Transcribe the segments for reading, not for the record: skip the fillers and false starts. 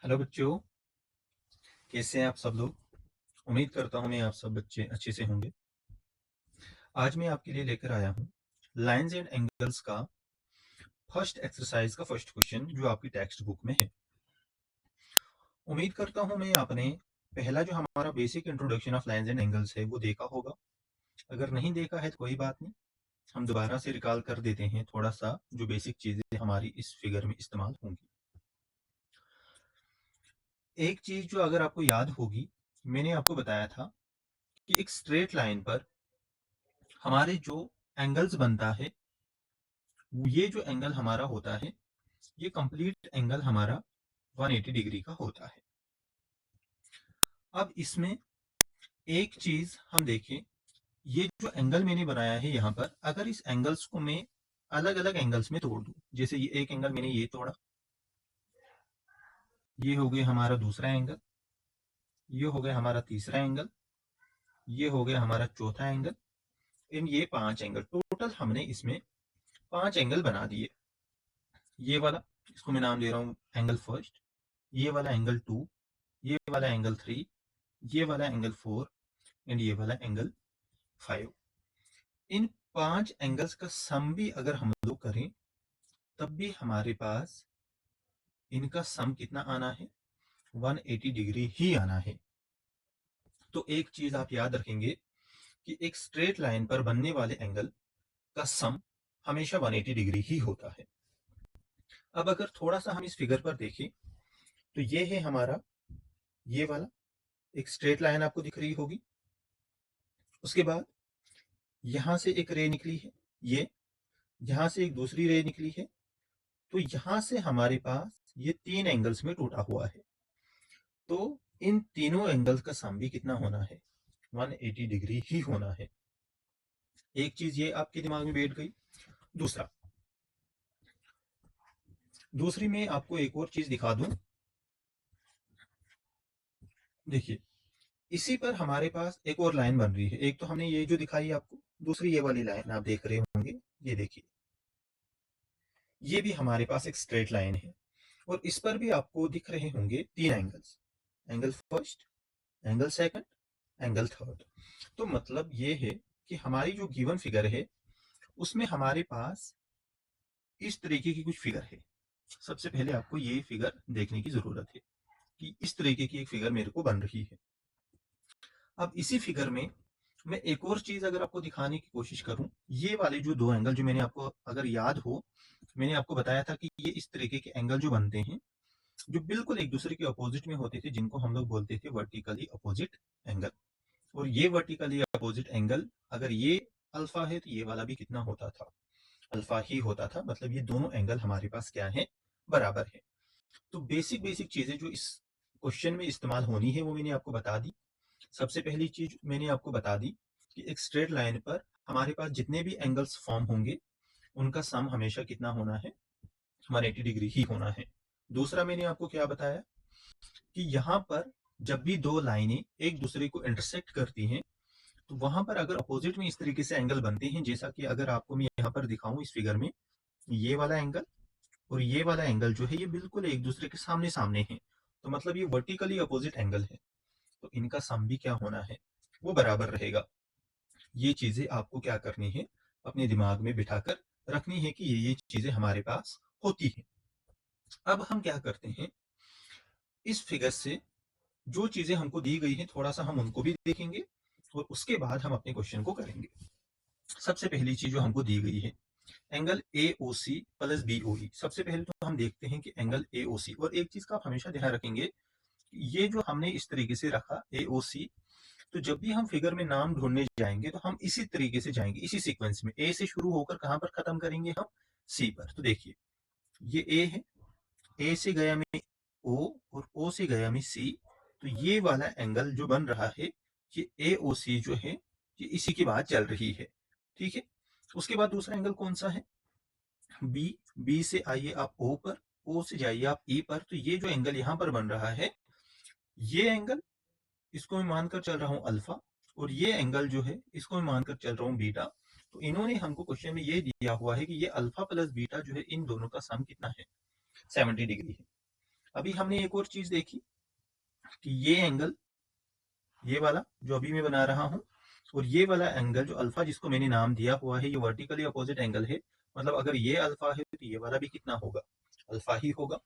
Hello बच्चों, कैसे हैं आप सब लोग। उम्मीद करता हूँ मैं आप सब बच्चे अच्छे से होंगे। आज मैं आपके लिए लेकर आया हूँ लाइंस एंड एंगल्स का फर्स्ट एक्सरसाइज का फर्स्ट क्वेश्चन जो आपकी टेक्स्ट बुक में है। उम्मीद करता हूँ मैं आपने पहला जो हमारा basic introduction of lines and angles है वो देखा होगा। अगर नहीं देखा है तो कोई बात नहीं, हम दोबारा से रिकॉल कर देते हैं थोड़ा सा जो बेसिक चीजें हमारी इस फिगर में इस्तेमाल होंगी। एक चीज जो अगर आपको याद होगी, मैंने आपको बताया था कि एक स्ट्रेट लाइन पर हमारे जो एंगल्स बनता है, ये जो एंगल हमारा होता है ये कंप्लीट एंगल हमारा 180 डिग्री का होता है। अब इसमें एक चीज हम देखें, ये जो एंगल मैंने बनाया है यहाँ पर, अगर इस एंगल्स को मैं अलग अलग एंगल्स में तोड़ दूं, जैसे ये एक एंगल मैंने ये तोड़ा, ये हो गया हमारा दूसरा एंगल, ये हो गया हमारा तीसरा एंगल, ये हो गया हमारा चौथा एंगल, इन ये 5 एंगल, टोटल हमने इसमें 5 एंगल बना दिए। ये वाला, इसको मैं नाम दे रहा हूँ एंगल फर्स्ट, ये वाला एंगल 2, ये वाला एंगल 3, ये वाला एंगल 4 एंड ये वाला एंगल 5। इन 5 एंगल्स का सम भी अगर हम लोग करें तब भी हमारे पास इनका सम कितना आना है, 180 डिग्री ही आना है। तो एक चीज आप याद रखेंगे कि एक स्ट्रेट लाइन पर बनने वाले एंगल का सम हमेशा 180 डिग्री ही होता है। अब अगर थोड़ा सा हम इस फिगर पर देखें तो ये है हमारा, ये वाला एक स्ट्रेट लाइन आपको दिख रही होगी। उसके बाद यहां से एक रे निकली है, ये यहां से एक दूसरी रे निकली है, तो यहां से हमारे पास ये 3 एंगल्स में टूटा हुआ है। तो इन तीनों एंगल्स का सम भी कितना होना है, 180 डिग्री ही होना है। एक चीज ये आपके दिमाग में बैठ गई। दूसरी मैं आपको एक और चीज दिखा दूं। देखिए, इसी पर हमारे पास एक और लाइन बन रही है। एक तो हमने ये जो दिखाई आपको, दूसरी ये वाली लाइन आप देख रहे होंगे, ये देखिए, ये भी हमारे पास एक स्ट्रेट लाइन है और इस पर भी आपको दिख रहे होंगे 3 angles, angle first, angle second, angle third. तो मतलब ये है कि हमारी जो गिवन फिगर है उसमें हमारे पास इस तरीके की कुछ फिगर है। सबसे पहले आपको ये फिगर देखने की जरूरत है कि इस तरीके की एक फिगर मेरे को बन रही है। अब इसी फिगर में मैं एक और चीज अगर आपको दिखाने की कोशिश करूं, ये वाले जो 2 एंगल जो मैंने आपको अगर याद हो, मैंने आपको बताया था कि ये इस तरीके के एंगल जो बनते हैं जो बिल्कुल एक दूसरे के अपोजिट में होते थे, जिनको हम लोग बोलते थे वर्टिकली अपोजिट एंगल। और ये वर्टिकली अपोजिट एंगल, अगर ये अल्फा है तो ये वाला भी कितना होता था, अल्फा ही होता था। मतलब ये दोनों एंगल हमारे पास क्या है, बराबर है। तो बेसिक बेसिक चीजें जो इस क्वेश्चन में इस्तेमाल होनी है वो मैंने आपको बता दी। सबसे पहली चीज मैंने आपको बता दी कि एक स्ट्रेट लाइन पर हमारे पास जितने भी एंगल्स फॉर्म होंगे उनका सम हमेशा कितना होना है, 180 डिग्री ही होना है। दूसरा मैंने आपको क्या बताया कि यहाँ पर जब भी 2 लाइनें एक दूसरे को इंटरसेक्ट करती हैं तो वहां पर अगर अपोजिट में इस तरीके से एंगल बनते हैं, जैसा कि अगर आपको मैं यहाँ पर दिखाऊं इस फिगर में, ये वाला एंगल और ये वाला एंगल जो है ये बिल्कुल एक दूसरे के सामने सामने है, तो मतलब ये वर्टिकली अपोजिट एंगल है, तो इनका सम भी क्या होना है, वो बराबर रहेगा। ये चीजें आपको क्या करनी है, अपने दिमाग में बिठाकर रखनी है कि ये चीजें हमारे पास होती हैं। अब हम क्या करते हैं, इस फिगर से जो चीजें हमको दी गई हैं थोड़ा सा हम उनको भी देखेंगे और उसके बाद हम अपने क्वेश्चन को करेंगे। सबसे पहली चीज जो हमको दी गई है, angle A O C plus B O E. सबसे पहले तो हम देखते हैं कि एंगल ए ओ सी, और एक चीज का आप हमेशा ध्यान रखेंगे, ये जो हमने इस तरीके से रखा ए ओ सी, तो जब भी हम फिगर में नाम ढूंढने जाएंगे तो हम इसी तरीके से जाएंगे, इसी सीक्वेंस में ए से शुरू होकर कहां पर खत्म करेंगे, हम सी पर। तो देखिए, ये ए है, ए से गया मैं ओ और ओ से गया मैं सी, तो ये वाला एंगल जो बन रहा है ये ए ओ सी जो है ये इसी की बात चल रही है। ठीक है, उसके बाद दूसरा एंगल कौन सा है, बी। बी से आइए आप ओ पर, ओ से जाइए आप ई पर, तो ये जो एंगल यहां पर बन रहा है, ये एंगल इसको मैं मानकर चल रहा हूं अल्फा, और ये एंगल जो है इसको मैं मानकर चल रहा हूं बीटा। तो इन्होंने हमको क्वेश्चन में ये दिया हुआ है कि ये अल्फा प्लस बीटा जो है इन दोनों का सम कितना है, 70 डिग्री है। अभी हमने एक और चीज देखी कि ये एंगल, ये वाला जो अभी मैं बना रहा हूं, और ये वाला एंगल जो अल्फा जिसको मैंने नाम दिया हुआ है, ये वर्टिकली अपोजिट एंगल है। मतलब अगर ये अल्फा है तो ये वाला भी कितना होगा, अल्फा ही होगा।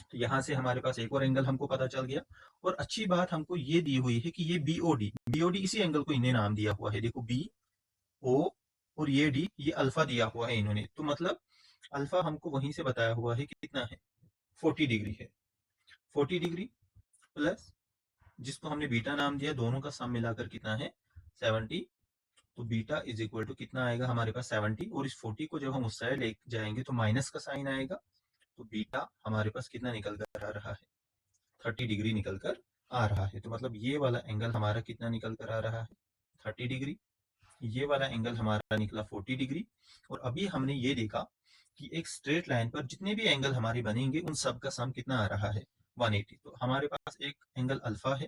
तो यहाँ से हमारे पास एक और एंगल हमको पता चल गया। और अच्छी बात हमको ये दी हुई है कि ये बीओडी, बीओडी इसी एंगल को इन्हें नाम दिया हुआ है। देखो बी ओ और ये डी, ये अल्फा दिया हुआ है इन्होंने। तो मतलब अल्फा हमको वहीं से बताया हुआ है कि कितना है, 40 डिग्री है। 40 डिग्री प्लस जिसको हमने बीटा नाम दिया, दोनों का सम मिलाकर कितना है, 70। तो बीटा इज इक्वल टू कितना आएगा हमारे पास, 70। और इस 40 को जब हम उस साइड ले जाएंगे तो माइनस का साइन आएगा। तो बीटा हमारे पास कितना निकल कर आ रहा है, 30 डिग्री निकल कर आ रहा है। तो मतलब ये वाला एंगल हमारा कितना निकल कर आ रहा है, 30 डिग्री। ये वाला एंगल हमारा निकला 40 डिग्री। और अभी हमने ये देखा कि एक स्ट्रेट लाइन पर जितने भी एंगल हमारे बनेंगे उन सब का सम कितना आ रहा है, 180। तो हमारे पास एक एंगल अल्फा है,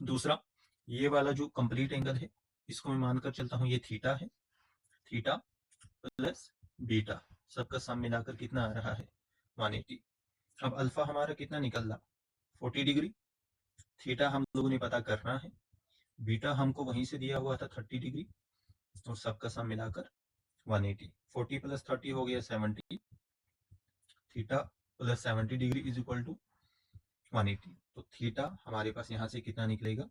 दूसरा ये वाला जो कंप्लीट एंगल है इसको मैं मानकर चलता हूँ ये थीटा है, थीटा प्लस बीटा, सबका सम मिलाकर कितना आ रहा है, 180। अब अल्फा हमारा कितना निकल रहा, 40 डिग्री। थीटा हम लोगों ने पता करना है, बीटा हमको वहीं से दिया हुआ था 30 डिग्री, और सबका सम मिलाकर 180। 40 प्लस 30 हो गया 70, theta plus 70 degree is equal to 180। तो थीटा हमारे पास यहाँ से कितना निकलेगा,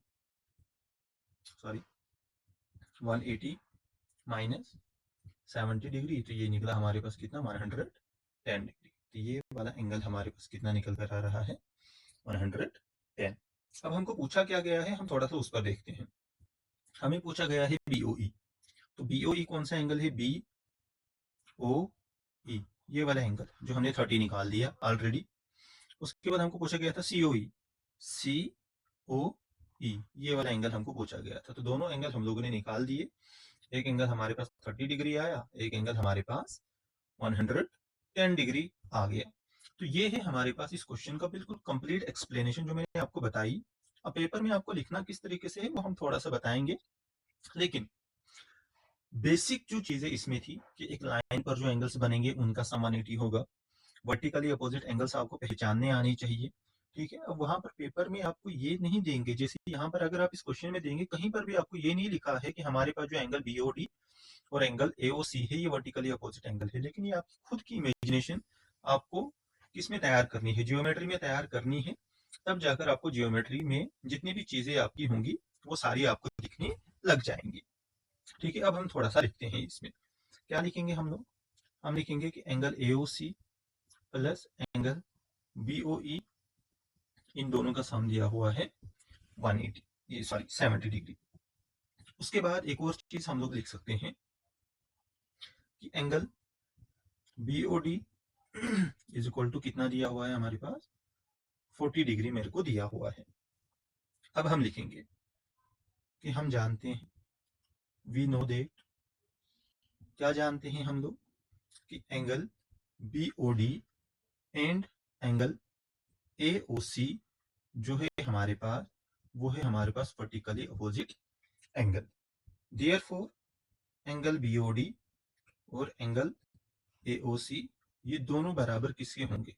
सॉरी 180 माइनस 70 डिग्री, तो ये निकला हमारे पास कितना, 110 डिग्री। तो ये वाला एंगल हमारे पास कितना निकल कर आ रहा है, 110। अब हमको पूछा क्या गया है, हम थोड़ा सा उस पर देखते हैं। हमें पूछा गया है बीओई। तो बीओई कौन सा एंगल है, बी ओ ई, ये वाला एंगल जो हमने 30 निकाल दिया ऑलरेडी। उसके बाद हमको पूछा गया था सीओई, सी ओ ई, ये वाला एंगल हमको पूछा गया था। तो दोनों एंगल हम लोगों ने निकाल दिए। एक एंगल हमारे पास 30 डिग्री आया, एक एंगल हमारे पास 110 डिग्री आ गया। तो ये है हमारे पास इस क्वेश्चन का बिल्कुल कंप्लीट एक्सप्लेनेशन जो मैंने आपको बताई। अब पेपर में आपको लिखना किस तरीके से है वो हम थोड़ा सा बताएंगे, लेकिन बेसिक जो चीजें इसमें थी कि एक लाइन पर जो एंगल्स बनेंगे उनका सम 180 होगा, वर्टिकली अपोजिट एंगल्स आपको पहचानने आनी चाहिए। ठीक है, अब वहां पर पेपर में आपको ये नहीं देंगे, जैसे यहाँ पर अगर आप इस क्वेश्चन में देंगे कहीं पर भी आपको ये नहीं लिखा है कि हमारे पास जो एंगल बीओडी और एंगल एओसी है ये वर्टिकली अपोजिट एंगल है, लेकिन ये आपकी खुद की इमेजिनेशन आपको किसमें तैयार करनी है, जियोमेट्री में तैयार करनी है। तब जाकर आपको जियोमेट्री में जितनी भी चीजें आपकी होंगी वो सारी आपको दिखने लग जाएंगी। ठीक है, अब हम थोड़ा सा लिखते हैं इसमें। क्या लिखेंगे हम लोग, हम लिखेंगे कि angle AOC plus angle BOE, इन दोनों का सम दिया हुआ है 180, ये सॉरी 70 डिग्री। उसके बाद एक और चीज हम लोग लिख सकते हैं कि angle BOD is equal to कितना दिया हुआ है हमारे पास, 40 डिग्री मेरे को दिया हुआ है। अब हम लिखेंगे कि हम जानते हैं, वी नो दैट, क्या जानते हैं हम लोग, कि angle BOD and angle AOC जो है हमारे पास, वो है हमारे पास vertically opposite angle. Therefore angle BOD और एंगल एओसी ये दोनों बराबर किसके होंगे,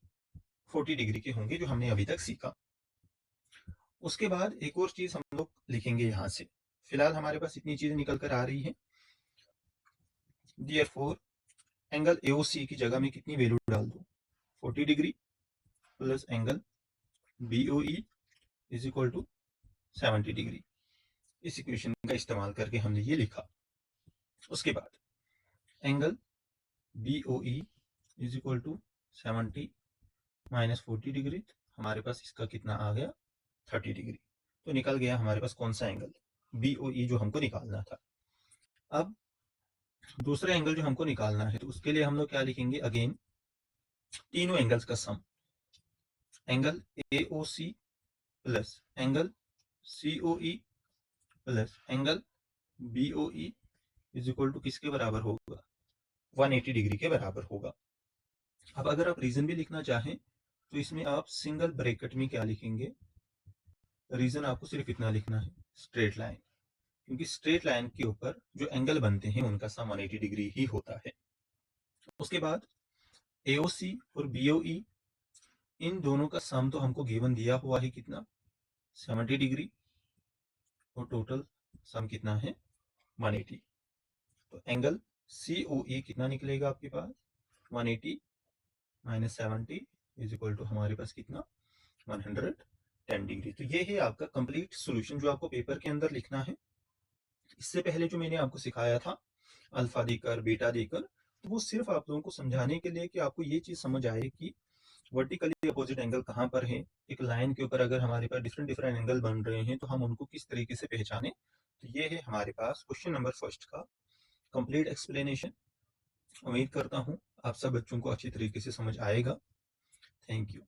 40 डिग्री के होंगे, जो हमने अभी तक सीखा। उसके बाद एक और चीज हम लोग लिखेंगे यहां से, फिलहाल हमारे पास इतनी चीजें निकल कर आ रही है। देयरफॉर एंगल एओसी की जगह में कितनी वैल्यू डाल दो, 40 degree plus angle BOE is equal to 70 degree. इस इक्वेशन का इस्तेमाल करके हमने ये लिखा। उसके बाद angle BOE is equal to 70 minus 40 degree, हमारे पास इसका कितना आ गया, 30 डिग्री। तो निकल गया हमारे पास कौन सा एंगल, बीओई जो हमको निकालना था। अब दूसरा एंगल जो हमको निकालना है तो उसके लिए हम लोग क्या लिखेंगे, अगेन तीनों एंगल्स का sum, angle AOC plus angle COE plus angle BOE is equal to किसके बराबर होगा, 180 डिग्री के बराबर होगा। अब अगर आप रीजन भी लिखना चाहें तो इसमें आप सिंगल ब्रैकेट में क्या लिखेंगे, रीजन आपको सिर्फ इतना लिखना है, स्ट्रेट लाइन, क्योंकि स्ट्रेट लाइन के ऊपर जो एंगल बनते हैं उनका सम 180 डिग्री ही होता है। उसके बाद एओसी और बीओई इन दोनों का सम तो हमको गिवन दिया हुआ है कितना 70 डिग्री और टोटल सम कितना है 180। तो एंगल COE कितना निकलेगा आपके पास 180 माइनस 70 इज इक्वल टू हमारे पास कितना 110 डिग्री। तो ये है आपका कंप्लीट सॉल्यूशन जो आपको पेपर के अंदर लिखना है। इससे पहले जो मैंने आपको सिखाया था अल्फा देकर बीटा देकर, तो वो सिर्फ आप लोगों को समझाने के लिए कि आपको ये चीज समझ आए कि वर्टिकली अपोजिट एंगल कहाँ पर है, एक लाइन के ऊपर अगर हमारे पास डिफरेंट डिफरेंट एंगल बन रहे हैं तो हम उनको किस तरीके से पहचाने। तो ये है हमारे पास क्वेश्चन नंबर फर्स्ट का कंप्लीट एक्सप्लेनेशन। उम्मीद करता हूँ आप सब बच्चों को अच्छी तरीके से समझ आएगा। Thank you.